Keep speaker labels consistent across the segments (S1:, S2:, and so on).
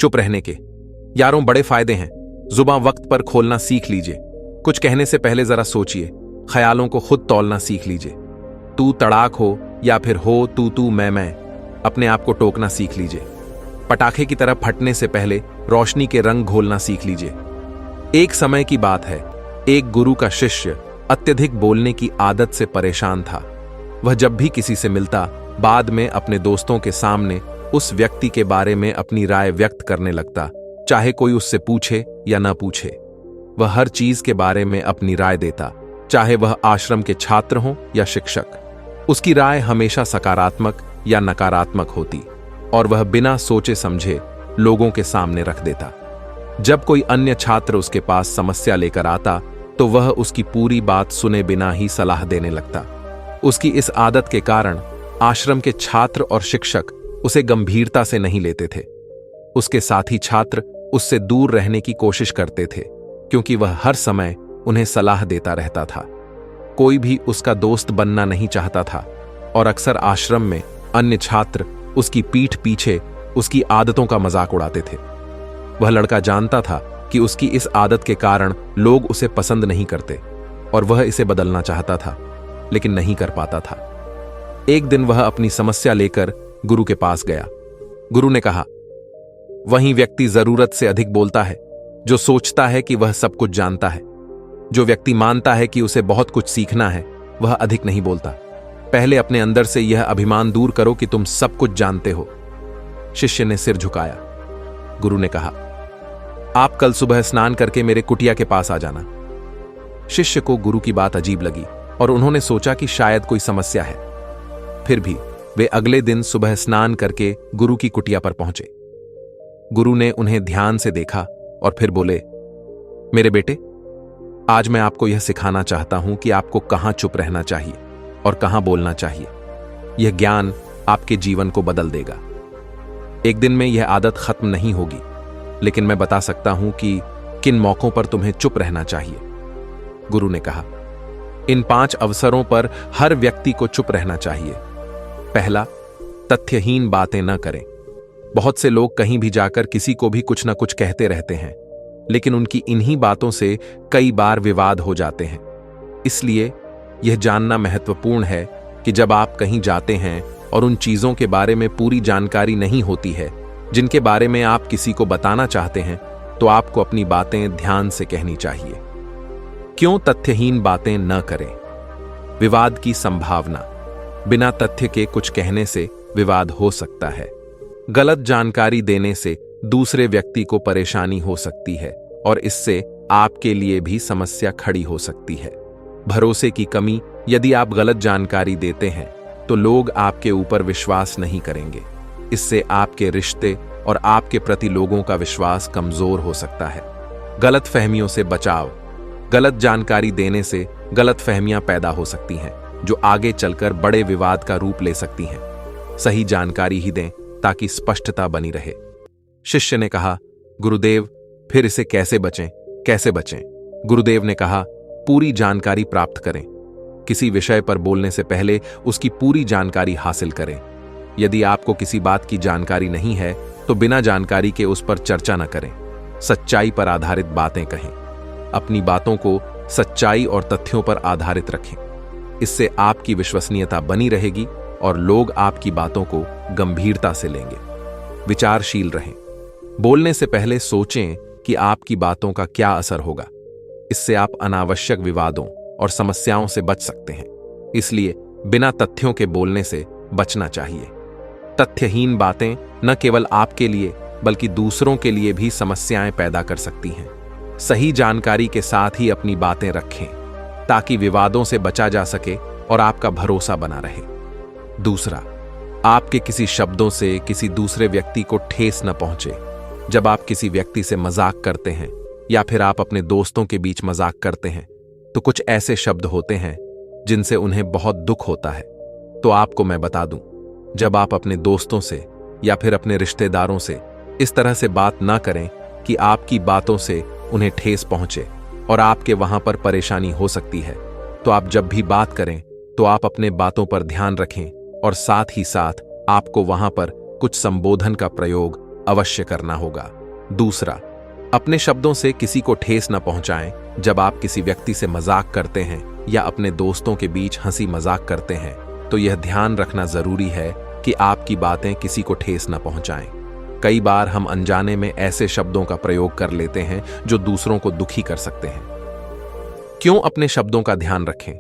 S1: चुप रहने के यारों बड़े फायदे हैं। जुबान वक्त पर खोलना सीख लीजिए। कुछ कहने से पहले जरा सोचिए। ख्यालों को खुद तौलना सीख लीजिए। तू तड़ाक हो या फिर हो तू मैं, अपने आप को टोकना सीख लीजिए। पटाखे की तरह फटने से पहले रोशनी के रंग घोलना सीख लीजिए। एक समय की बात है, एक गुरु का शिष्य अत्यधिक बोलने की आदत से परेशान था। वह जब भी किसी से मिलता, बाद में अपने दोस्तों के सामने उस व्यक्ति के बारे में अपनी राय व्यक्त करने लगता, चाहे कोई उससे पूछे या न पूछे। वह हर चीज के बारे में अपनी राय देता, चाहे वह आश्रम के छात्र हों या शिक्षक। उसकी राय हमेशा सकारात्मक या नकारात्मक होती और वह बिना सोचे समझे लोगों के सामने रख देता। जब कोई अन्य छात्र उसके पास समस्या लेकर आता तो वह उसकी पूरी बात सुने बिना ही सलाह देने लगता। उसकी इस आदत के कारण आश्रम के छात्र और शिक्षक उसे गंभीरता से नहीं लेते थे। उसके साथी छात्र उससे दूर रहने की कोशिश करते थे, क्योंकि वह हर समय उन्हें सलाह देता रहता था। कोई भी उसका दोस्त बनना नहीं चाहता था और अक्सर आश्रम में अन्य छात्र उसकी पीठ पीछे उसकी आदतों का मजाक उड़ाते थे। वह लड़का जानता था कि उसकी इस आदत के कारण लोग उसे पसंद नहीं करते और वह इसे बदलना चाहता था, लेकिन नहीं कर पाता था। एक दिन वह अपनी समस्या लेकर गुरु के पास गया। गुरु ने कहा, वही व्यक्ति जरूरत से अधिक बोलता है जो सोचता है कि वह सब कुछ जानता है। जो व्यक्ति मानता है कि उसे बहुत कुछ सीखना है, वह अधिक नहीं बोलता। पहले अपने अंदर से यह अभिमान दूर करो कि तुम सब कुछ जानते हो। शिष्य ने सिर झुकाया। गुरु ने कहा, आप कल सुबह स्नान करके मेरे कुटिया के पास आ जाना। शिष्य को गुरु की बात अजीब लगी और उन्होंने सोचा कि शायद कोई समस्या है। फिर भी वे अगले दिन सुबह स्नान करके गुरु की कुटिया पर पहुंचे। गुरु ने उन्हें ध्यान से देखा और फिर बोले, मेरे बेटे, आज मैं आपको यह सिखाना चाहता हूं कि आपको कहां चुप रहना चाहिए और कहां बोलना चाहिए। यह ज्ञान आपके जीवन को बदल देगा। एक दिन में यह आदत खत्म नहीं होगी, लेकिन मैं बता सकता हूं कि किन मौकों पर तुम्हें चुप रहना चाहिए। गुरु ने कहा, इन 5 अवसरों पर हर व्यक्ति को चुप रहना चाहिए। पहला, तथ्यहीन बातें न करें। बहुत से लोग कहीं भी जाकर किसी को भी कुछ न कुछ कहते रहते हैं, लेकिन उनकी इन्हीं बातों से कई बार विवाद हो जाते हैं। इसलिए यह जानना महत्वपूर्ण है कि जब आप कहीं जाते हैं और उन चीजों के बारे में पूरी जानकारी नहीं होती है जिनके बारे में आप किसी को बताना चाहते हैं, तो आपको अपनी बातें ध्यान से कहनी चाहिए। क्यों तथ्यहीन बातें न करें? विवाद की संभावना। बिना तथ्य के कुछ कहने से विवाद हो सकता है। गलत जानकारी देने से दूसरे व्यक्ति को परेशानी हो सकती है और इससे आपके लिए भी समस्या खड़ी हो सकती है। भरोसे की कमी। यदि आप गलत जानकारी देते हैं तो लोग आपके ऊपर विश्वास नहीं करेंगे। इससे आपके रिश्ते और आपके प्रति लोगों का विश्वास कमजोर हो सकता है। गलत फहमियों से बचाव। गलत जानकारी देने से गलत फहमियां पैदा हो सकती हैं, जो आगे चलकर बड़े विवाद का रूप ले सकती हैं। सही जानकारी ही दें ताकि स्पष्टता बनी रहे। शिष्य ने कहा, गुरुदेव, फिर इसे कैसे बचें? गुरुदेव ने कहा, पूरी जानकारी प्राप्त करें। किसी विषय पर बोलने से पहले उसकी पूरी जानकारी हासिल करें। यदि आपको किसी बात की जानकारी नहीं है तो बिना जानकारी के उस पर चर्चा न करें। सच्चाई पर आधारित बातें कहें। अपनी बातों को सच्चाई और तथ्यों पर आधारित रखें। इससे आपकी विश्वसनीयता बनी रहेगी और लोग आपकी बातों को गंभीरता से लेंगे। विचारशील रहें। बोलने से पहले सोचें कि आपकी बातों का क्या असर होगा। इससे आप अनावश्यक विवादों और समस्याओं से बच सकते हैं। इसलिए बिना तथ्यों के बोलने से बचना चाहिए। तथ्यहीन बातें न केवल आपके लिए बल्कि दूसरों के लिए भी समस्याएं पैदा कर सकती हैं। सही जानकारी के साथ ही अपनी बातें रखें ताकि विवादों से बचा जा सके और आपका भरोसा बना रहे। दूसरा, आपके किसी शब्दों से किसी दूसरे व्यक्ति को ठेस न पहुंचे। जब आप किसी व्यक्ति से मजाक करते हैं या फिर आप अपने दोस्तों के बीच मजाक करते हैं तो कुछ ऐसे शब्द होते हैं जिनसे उन्हें बहुत दुख होता है। तो आपको मैं बता दूं, जब आप अपने दोस्तों से या फिर अपने रिश्तेदारों से इस तरह से बात ना करें कि आपकी बातों से उन्हें ठेस पहुंचे और आपके वहां पर परेशानी हो सकती है, तो आप जब भी बात करें तो आप अपने बातों पर ध्यान रखें और साथ ही साथ आपको वहां पर कुछ संबोधन का प्रयोग अवश्य करना होगा। दूसरा, अपने शब्दों से किसी को ठेस न पहुंचाएं। जब आप किसी व्यक्ति से मजाक करते हैं या अपने दोस्तों के बीच हंसी मजाक करते हैं तो यह ध्यान रखना जरूरी है कि आपकी बातें किसी को ठेस न पहुंचाएं। कई बार हम अनजाने में ऐसे शब्दों का प्रयोग कर लेते हैं जो दूसरों को दुखी कर सकते हैं। क्यों अपने शब्दों का ध्यान रखें?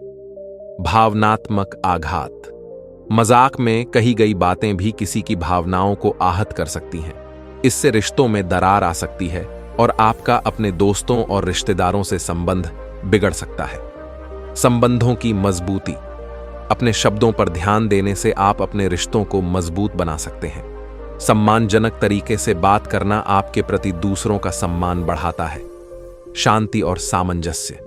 S1: भावनात्मक आघात। मजाक में कही गई बातें भी किसी की भावनाओं को आहत कर सकती हैं। इससे रिश्तों में दरार आ सकती है और आपका अपने दोस्तों और रिश्तेदारों से संबंध बिगड़ सकता है। संबंधों की मजबूती। अपने शब्दों पर ध्यान देने से आप अपने रिश्तों को मजबूत बना सकते हैं। सम्मानजनक तरीके से बात करना आपके प्रति दूसरों का सम्मान बढ़ाता है। शांति और सामंजस्य।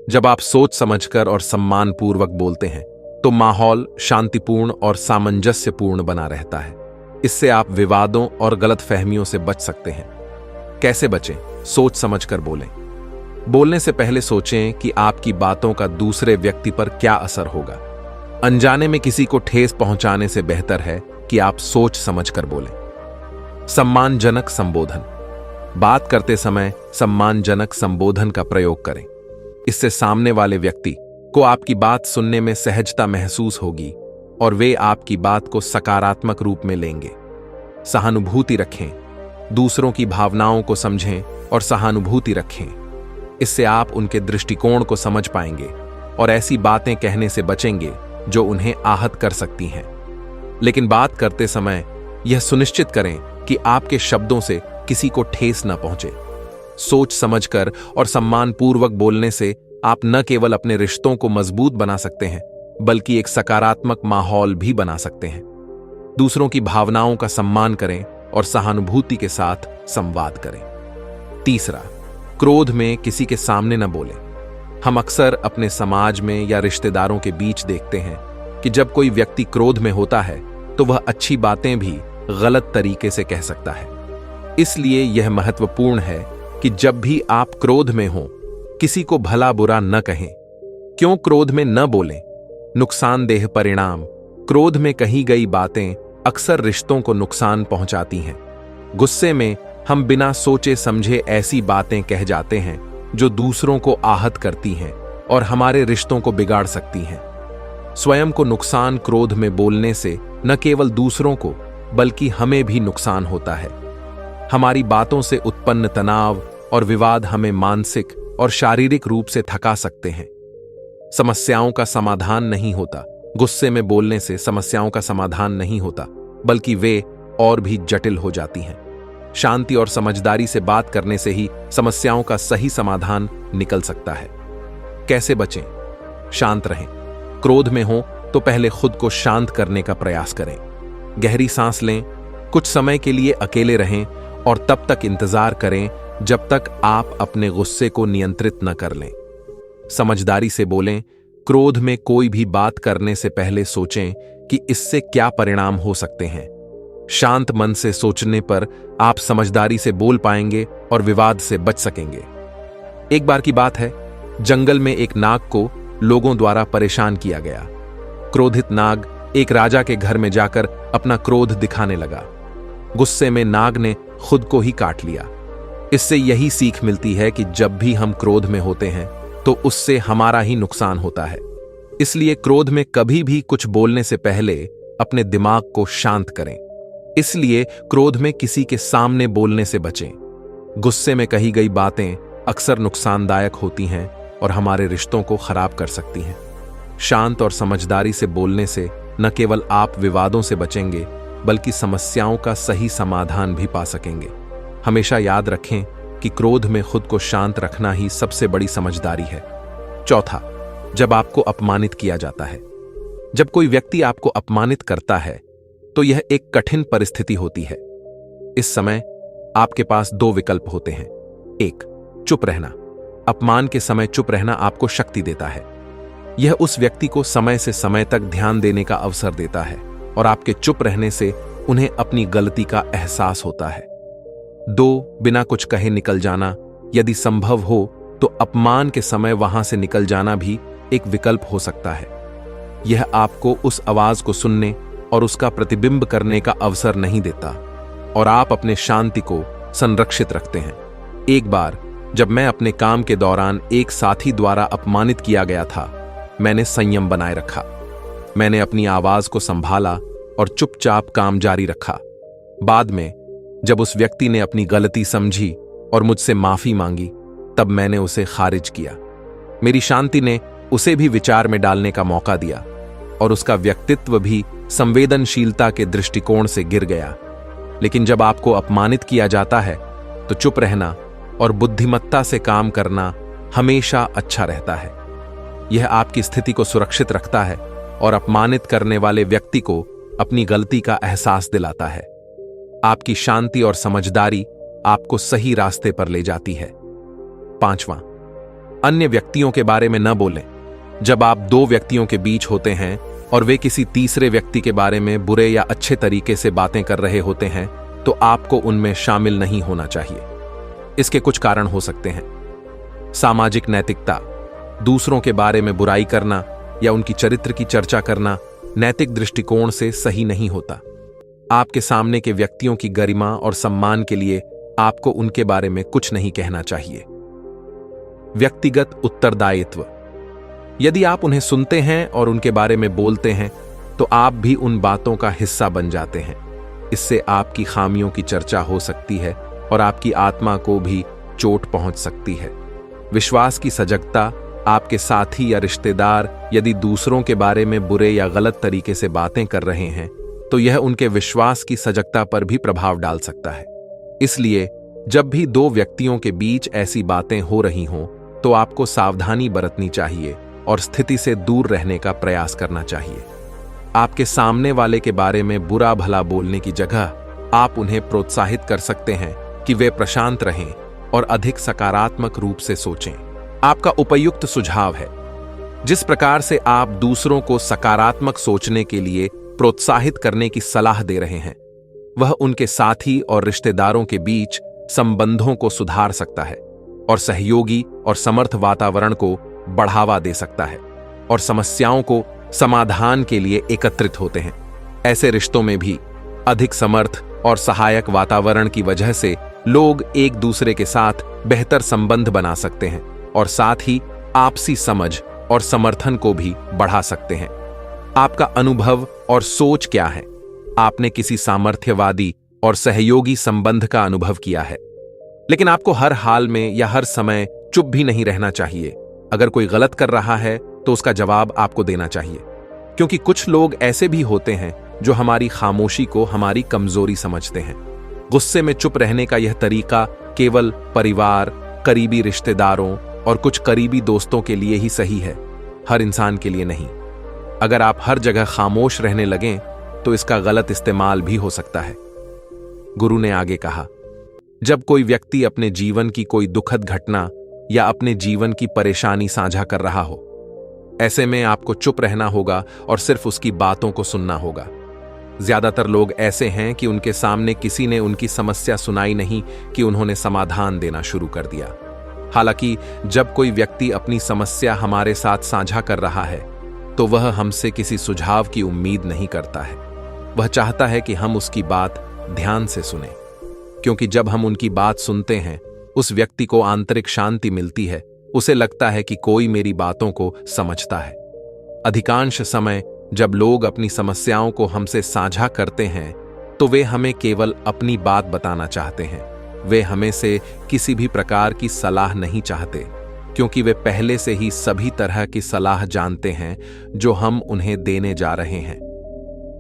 S1: जब आप सोच समझकर और सम्मानपूर्वक बोलते हैं तो माहौल शांतिपूर्ण और सामंजस्यपूर्ण बना रहता है। इससे आप विवादों और गलतफहमियों से बच सकते हैं। कैसे बचें? सोच समझकर बोलें। बोलने से पहले सोचें कि आपकी बातों का दूसरे व्यक्ति पर क्या असर होगा। अनजाने में किसी को ठेस पहुंचाने से बेहतर है कि आप सोच समझकर बोलें। सम्मानजनक संबोधन। बात करते समय सम्मानजनक संबोधन का प्रयोग करें। इससे सामने वाले व्यक्ति को आपकी बात सुनने में सहजता महसूस होगी और वे आपकी बात को सकारात्मक रूप में लेंगे। सहानुभूति रखें। दूसरों की भावनाओं को समझें और सहानुभूति रखें। इससे आप उनके दृष्टिकोण को समझ पाएंगे और ऐसी बातें कहने से बचेंगे जो उन्हें आहत कर सकती हैं। लेकिन बात करते समय यह सुनिश्चित करें कि आपके शब्दों से किसी को ठेस न पहुंचे। सोच समझकर और सम्मानपूर्वक बोलने से आप न केवल अपने रिश्तों को मजबूत बना सकते हैं बल्कि एक सकारात्मक माहौल भी बना सकते हैं। दूसरों की भावनाओं का सम्मान करें और सहानुभूति के साथ संवाद करें। तीसरा, क्रोध में किसी के सामने न बोलें। हम अक्सर अपने समाज में या रिश्तेदारों के बीच देखते हैं कि जब कोई व्यक्ति क्रोध में होता है तो वह अच्छी बातें भी गलत तरीके से कह सकता है। इसलिए यह महत्वपूर्ण है कि जब भी आप क्रोध में हों किसी को भला बुरा न कहें। क्यों क्रोध में न बोलें? नुकसानदेह परिणाम। क्रोध में कही गई बातें अक्सर रिश्तों को नुकसान पहुंचाती हैं। गुस्से में हम बिना सोचे समझे ऐसी बातें कह जाते हैं जो दूसरों को आहत करती हैं और हमारे रिश्तों को बिगाड़ सकती हैं। स्वयं को नुकसान क्रोध में बोलने से न केवल दूसरों को बल्कि हमें भी नुकसान होता है। हमारी बातों से उत्पन्न तनाव और विवाद हमें मानसिक और शारीरिक रूप से थका सकते हैं। समस्याओं का समाधान नहीं होता। गुस्से में बोलने से समस्याओं का समाधान नहीं होता बल्कि वे और भी जटिल हो जाती हैं। शांति और समझदारी से बात करने से ही समस्याओं का सही समाधान निकल सकता है। कैसे बचें? शांत रहें। क्रोध में हो तो पहले खुद को शांत करने का प्रयास करें। गहरी सांस लें, कुछ समय के लिए अकेले रहें और तब तक इंतजार करें जब तक आप अपने गुस्से को नियंत्रित न कर लें। समझदारी से बोलें। क्रोध में कोई भी बात करने से पहले सोचें कि इससे क्या परिणाम हो सकते हैं। शांत मन से सोचने पर आप समझदारी से बोल पाएंगे और विवाद से बच सकेंगे। एक बार की बात है, जंगल में एक नाग को लोगों द्वारा परेशान किया गया। क्रोधित नाग एक राजा के घर में जाकर अपना क्रोध दिखाने लगा। गुस्से में नाग ने खुद को ही काट लिया। इससे यही सीख मिलती है कि जब भी हम क्रोध में होते हैं तो उससे हमारा ही नुकसान होता है। इसलिए क्रोध में कभी भी कुछ बोलने से पहले अपने दिमाग को शांत करें। इसलिए क्रोध में किसी के सामने बोलने से बचें। गुस्से में कही गई बातें अक्सर नुकसानदायक होती हैं और हमारे रिश्तों को खराब कर सकती हैं। शांत और समझदारी से बोलने से न केवल आप विवादों से बचेंगे बल्कि समस्याओं का सही समाधान भी पा सकेंगे। हमेशा याद रखें कि क्रोध में खुद को शांत रखना ही सबसे बड़ी समझदारी है। चौथा, जब आपको अपमानित किया जाता है। जब कोई व्यक्ति आपको अपमानित करता है तो यह एक कठिन परिस्थिति होती है। इस समय आपके पास दो विकल्प होते हैं। एक, चुप रहना। अपमान के समय चुप रहना आपको शक्ति देता है। यह उस व्यक्ति को समय से समय तक ध्यान देने का अवसर देता है और आपके चुप रहने से उन्हें अपनी गलती का एहसास होता है। दो, बिना कुछ कहे निकल जाना। यदि संभव हो तो अपमान के समय वहां से निकल जाना भी एक विकल्प हो सकता है। यह आपको उस आवाज को सुनने और उसका प्रतिबिंब करने का अवसर नहीं देता। और आप अपने शांति को संरक्षित रखते हैं। एक बार जब मैं अपने काम के दौरान एक साथी द्वारा अपमानित किया गया था, मैंने संयम बनाए रखा। मैंने अपनी आवाज को संभाला और चुपचाप काम जारी रखा। बाद में जब उस व्यक्ति ने अपनी गलती समझी और मुझसे माफी मांगी, तब मैंने उसे खारिज किया। मेरी शांति ने उसे भी विचार में डालने का मौका दिया और उसका व्यक्तित्व भी संवेदनशीलता के दृष्टिकोण से गिर गया। लेकिन जब आपको अपमानित किया जाता है तो चुप रहना और बुद्धिमत्ता से काम करना हमेशा अच्छा रहता है। यह आपकी स्थिति को सुरक्षित रखता है और अपमानित करने वाले व्यक्ति को अपनी गलती का एहसास दिलाता है। आपकी शांति और समझदारी आपको सही रास्ते पर ले जाती है। 5वां, अन्य व्यक्तियों के बारे में न बोलें। जब आप दो व्यक्तियों के बीच होते हैं और वे किसी तीसरे व्यक्ति के बारे में बुरे या अच्छे तरीके से बातें कर रहे होते हैं, तो आपको उनमें शामिल नहीं होना चाहिए। इसके कुछ कारण हो सकते हैं। सामाजिक नैतिकता, दूसरों के बारे में बुराई करना या उनकी चरित्र की चर्चा करना नैतिक दृष्टिकोण से सही नहीं होता। आपके सामने के व्यक्तियों की गरिमा और सम्मान के लिए आपको उनके बारे में कुछ नहीं कहना चाहिए। व्यक्तिगत उत्तरदायित्व, यदि आप उन्हें सुनते हैं और उनके बारे में बोलते हैं, तो आप भी उन बातों का हिस्सा बन जाते हैं। इससे आपकी खामियों की चर्चा हो सकती है और आपकी आत्मा को भी चोट पहुंच सकती है। विश्वास की सजगता, आपके साथी या रिश्तेदार यदि दूसरों के बारे में बुरे या गलत तरीके से बातें कर रहे हैं, तो यह उनके विश्वास की सजगता पर भी प्रभाव डाल सकता है। इसलिए जब भी दो व्यक्तियों के बीच ऐसी बातें हो रही हों, तो आपको सावधानी बरतनी चाहिए और स्थिति से दूर रहने का प्रयास करना चाहिए। आपके सामने वाले के बारे में बुरा भला बोलने की जगह आप उन्हें प्रोत्साहित कर सकते हैं कि वे प्रशांत रहें और अधिक सकारात्मक रूप से सोचें। आपका उपयुक्त सुझाव है, जिस प्रकार से आप दूसरों को सकारात्मक सोचने के लिए प्रोत्साहित करने की सलाह दे रहे हैं, वह उनके साथी और रिश्तेदारों के बीच संबंधों को सुधार सकता है और सहयोगी और समर्थ वातावरण को बढ़ावा दे सकता है और समस्याओं को समाधान के लिए एकत्रित होते हैं। ऐसे रिश्तों में भी अधिक समर्थ और सहायक वातावरण की वजह से लोग एक दूसरे के साथ बेहतर संबंध बना सकते हैं और साथ ही आपसी समझ और समर्थन को भी बढ़ा सकते हैं। आपका अनुभव और सोच क्या है? आपने किसी सामर्थ्यवादी और सहयोगी संबंध का अनुभव किया है, लेकिन आपको हर हाल में या हर समय चुप भी नहीं रहना चाहिए। अगर कोई गलत कर रहा है तो उसका जवाब आपको देना चाहिए, क्योंकि कुछ लोग ऐसे भी होते हैं जो हमारी खामोशी को हमारी कमजोरी समझते हैं। गुस्से में चुप रहने का यह तरीका केवल परिवार, करीबी रिश्तेदारों और कुछ करीबी दोस्तों के लिए ही सही है, हर इंसान के लिए नहीं। अगर आप हर जगह खामोश रहने लगें तो इसका गलत इस्तेमाल भी हो सकता है। गुरु ने आगे कहा, जब कोई व्यक्ति अपने जीवन की कोई दुखद घटना या अपने जीवन की परेशानी साझा कर रहा हो, ऐसे में आपको चुप रहना होगा और सिर्फ उसकी बातों को सुनना होगा। ज्यादातर लोग ऐसे हैं कि उनके सामने किसी ने उनकी समस्या सुनाई नहीं कि उन्होंने समाधान देना शुरू कर दिया। हालांकि जब कोई व्यक्ति अपनी समस्या हमारे साथ साझा कर रहा है, तो वह हमसे किसी सुझाव की उम्मीद नहीं करता है। वह चाहता है कि हम उसकी बात ध्यान से सुनें, क्योंकि जब हम उनकी बात सुनते हैं, उस व्यक्ति को आंतरिक शांति मिलती है। उसे लगता है कि कोई मेरी बातों को समझता है। अधिकांश समय जब लोग अपनी समस्याओं को हमसे साझा करते हैं, तो वे हमें केवल अपनी बात बताना चाहते हैं। वे हमें से किसी भी प्रकार की सलाह नहीं चाहते, क्योंकि वे पहले से ही सभी तरह की सलाह जानते हैं जो हम उन्हें देने जा रहे हैं।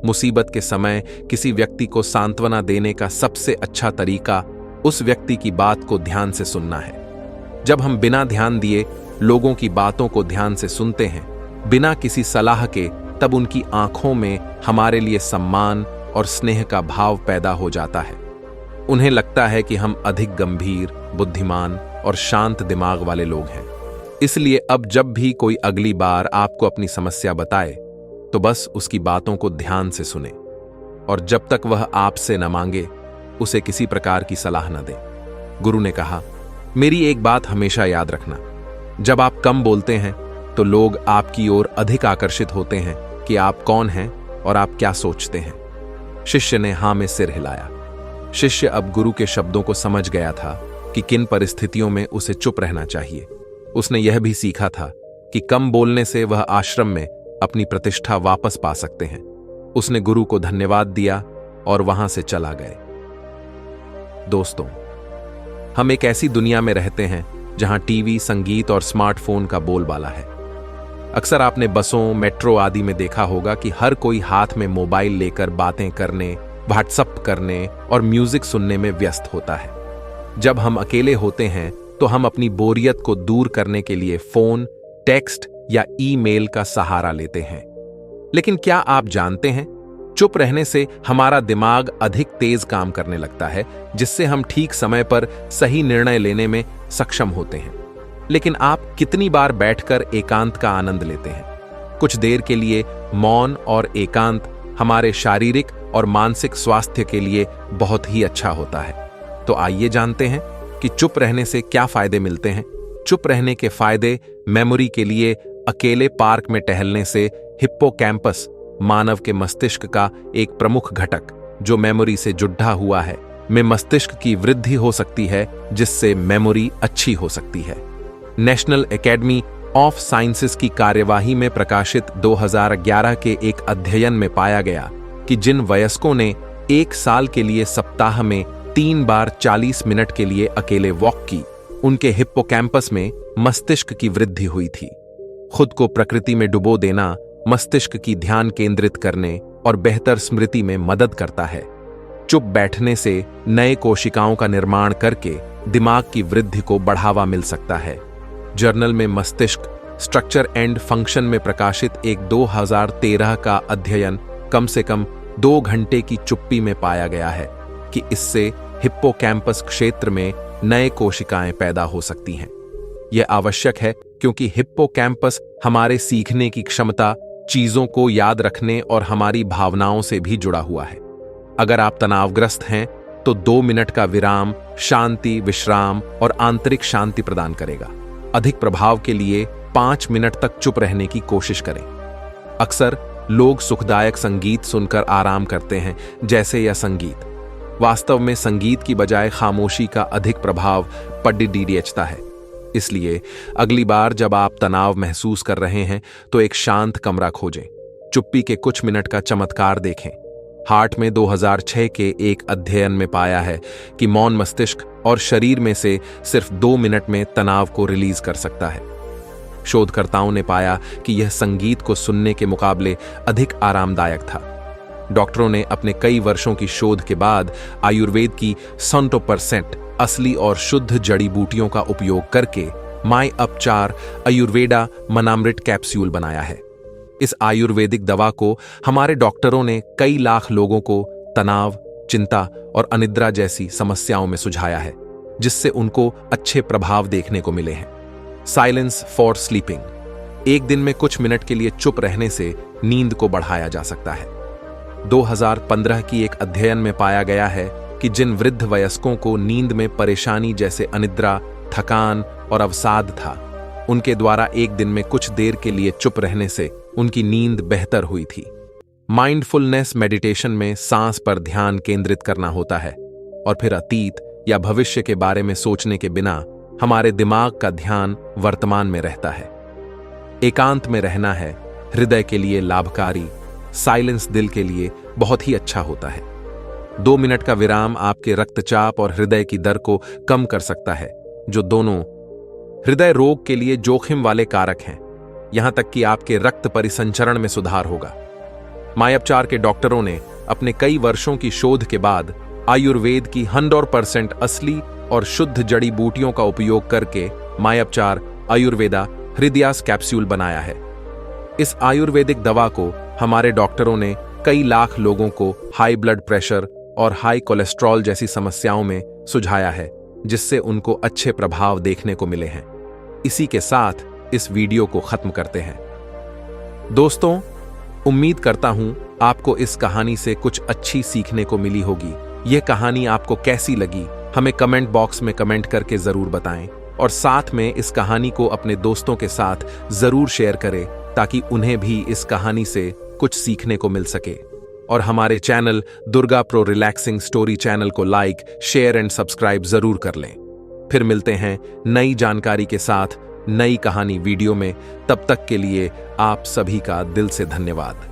S1: मुसीबत के समय किसी व्यक्ति को सांत्वना देने का सबसे अच्छा तरीका उस व्यक्ति की बात को ध्यान से सुनना है। जब हम बिना ध्यान दिए लोगों की बातों को ध्यान से सुनते हैं, बिना किसी सलाह के, तब उनकी आंखों में हमारे लिए सम्मान और स्नेह का भाव पैदा हो जाता है। उन्हें लगता है कि हम अधिक गंभीर, बुद्धिमान और शांत दिमाग वाले लोग हैं। इसलिए अब जब भी कोई अगली बार आपको अपनी समस्या बताए, तो बस उसकी बातों को ध्यान से सुने और जब तक वह आपसे न मांगे, उसे किसी प्रकार की सलाह न दें। गुरु ने कहा, मेरी एक बात हमेशा याद रखना, जब आप कम बोलते हैं तो लोग आपकी ओर अधिक आकर्षित होते हैं कि आप कौन हैं और आप क्या सोचते हैं। शिष्य ने हाँ में सिर हिलाया। शिष्य अब गुरु के शब्दों को समझ गया था कि किन परिस्थितियों में उसे चुप रहना चाहिए। उसने यह भी सीखा था कि कम बोलने से वह आश्रम में अपनी प्रतिष्ठा वापस पा सकते हैं। उसने गुरु को धन्यवाद दिया और वहां से चला गए। दोस्तों, हम एक ऐसी दुनिया में रहते हैं जहां टीवी, संगीत और स्मार्टफोन का बोलबाला है। अक्सर आपने बसों, मेट्रो आदि में देखा होगा कि हर कोई हाथ में मोबाइल लेकर बातें करने, व्हाट्सएप करने और म्यूजिक सुनने में व्यस्त होता है। जब हम अकेले होते हैं तो हम अपनी बोरियत को दूर करने के लिए फोन, टेक्स्ट या ईमेल का सहारा लेते हैं। लेकिन क्या आप जानते हैं, चुप रहने से हमारा दिमाग अधिक तेज काम करने लगता है, जिससे हम ठीक समय पर सही निर्णय लेने में सक्षम होते हैं। लेकिन आप कितनी बार बैठकर एकांत का आनंद लेते हैं? कुछ देर के लिए मौन और एकांत हमारे शारीरिक और मानसिक स्वास्थ्य के लिए बहुत ही अच्छा होता है। तो आइए जानते हैं कि चुप रहने से क्या फायदे मिलते हैं। चुप रहने के फायदे मेमोरी के लिए अकेले पार्क में टहलने से हिप्पोकैम्पस, मानव के मस्तिष्क का एक प्रमुख घटक जो मेमोरी से जुड़ा हुआ है, में मस्तिष्क की वृद्धि हो सकती है, जिससे मेमोरी अच्छी हो सकती है। नेशनल एकेडमी ऑफ साइंसेस की कार्यवाही में प्रकाशित 2011 के एक अध्ययन में पाया गया कि जिन वयस्कों ने 1 साल के लिए सप्ताह में 3 बार 40 मिनट के लिए अकेले वॉक की, उनके हिप्पोकैम्पस में मस्तिष्क की वृद्धि हुई थी। खुद को प्रकृति में डुबो देना मस्तिष्क की ध्यान केंद्रित करने और बेहतर स्मृति में मदद करता है। चुप बैठने से नए कोशिकाओं का निर्माण करके दिमाग की वृद्धि को बढ़ावा मिल सकता है। जर्नल में मस्तिष्क स्ट्रक्चर एंड फंक्शन में प्रकाशित एक 2013 का अध्ययन कम से कम 2 घंटे की चुप्पी में पाया गया है कि इससे हिप्पोकैम्पस क्षेत्र में नए कोशिकाएं पैदा हो सकती हैं। यह आवश्यक है क्योंकि हिप्पोकैम्पस हमारे सीखने की क्षमता, चीजों को याद रखने और हमारी भावनाओं से भी जुड़ा हुआ है। अगर आप तनावग्रस्त हैं तो 2 मिनट का विराम शांति, विश्राम और आंतरिक शांति प्रदान करेगा। अधिक प्रभाव के लिए 5 मिनट तक चुप रहने की कोशिश करें। अक्सर लोग सुखदायक संगीत सुनकर आराम करते हैं, जैसे यह संगीत। वास्तव में संगीत की बजाय खामोशी का अधिक प्रभाव पड्डीडीएचता है। इसलिए अगली बार जब आप तनाव महसूस कर रहे हैं तो एक शांत कमरा खोजें। चुप्पी के कुछ मिनट का चमत्कार देखें। हार्ट में 2006 के एक अध्ययन में पाया है कि मौन मस्तिष्क और शरीर में से सिर्फ 2 मिनट में तनाव को रिलीज कर सकता है। शोधकर्ताओं ने पाया कि यह संगीत को सुनने के मुकाबले अधिक आरामदायक था। डॉक्टरों ने अपने कई वर्षों की शोध के बाद आयुर्वेद की 100% असली और शुद्ध जड़ी बूटियों का उपयोग करके माय अपचार आयुर्वेदा मनामृत कैप्सूल बनाया है। इस आयुर्वेदिक दवा को हमारे डॉक्टरों ने कई लाख लोगों को तनाव, चिंता और अनिद्रा जैसी समस्याओं में सुझाया है, जिससे उनको अच्छे प्रभाव देखने को मिले हैं। Silence for sleeping. एक दिन में कुछ मिनट के लिए चुप रहने से नींद को बढ़ाया जा सकता है। 2015 की एक अध्ययन में पाया गया है कि जिन वृद्ध वयस्कों को नींद में परेशानी जैसे अनिद्रा, थकान और अवसाद था, उनके द्वारा एक दिन में कुछ देर के लिए चुप रहने से उनकी नींद बेहतर हुई थी। माइंडफुलनेस मेडिटेशन में सांस पर ध्यान केंद्रित करना होता है और फिर अतीत या भविष्य के बारे में सोचने के बिना हमारे दिमाग का ध्यान वर्तमान में रहता है। एकांत में रहना है हृदय के लिए लाभकारी। साइलेंस दिल के लिए बहुत ही अच्छा होता है। 2 मिनट का विराम आपके रक्तचाप और हृदय की दर को कम कर सकता है, जो दोनों हृदय रोग के लिए जोखिम वाले कारक हैं। यहां तक कि आपके रक्त परिसंचरण में सुधार होगा। मायापचार के डॉक्टरों ने अपने कई वर्षों की शोध के बाद आयुर्वेद की 100% असली और शुद्ध जड़ी बूटियों का उपयोग करके मायापचार आयुर्वेदा हृदयास कैप्सूल बनाया है। इस आयुर्वेदिक दवा को हमारे डॉक्टरों ने कई लाख लोगों को हाई ब्लड प्रेशर और हाई कोलेस्ट्रॉल जैसी समस्याओं में सुझाया है, जिससे उनको अच्छे प्रभाव देखने को मिले हैं। इसी के साथ इस वीडियो को खत्म करते हैं। दोस्तों, उम्मीद करता हूं आपको इस कहानी से कुछ अच्छी सीखने को मिली होगी। यह कहानी आपको कैसी लगी हमें कमेंट बॉक्स में कमेंट करके जरूर बताएं और साथ में इस कहानी को अपने दोस्तों के साथ जरूर शेयर करें ताकि उन्हें भी इस कहानी से कुछ सीखने को मिल सके। और हमारे channel Durga pro relaxing story channel को लाइक, शेयर एंड सब्सक्राइब जरूर कर लें। फिर मिलते हैं नई जानकारी के साथ नई कहानी वीडियो में। तब तक के लिए आप सभी का दिल से धन्यवाद।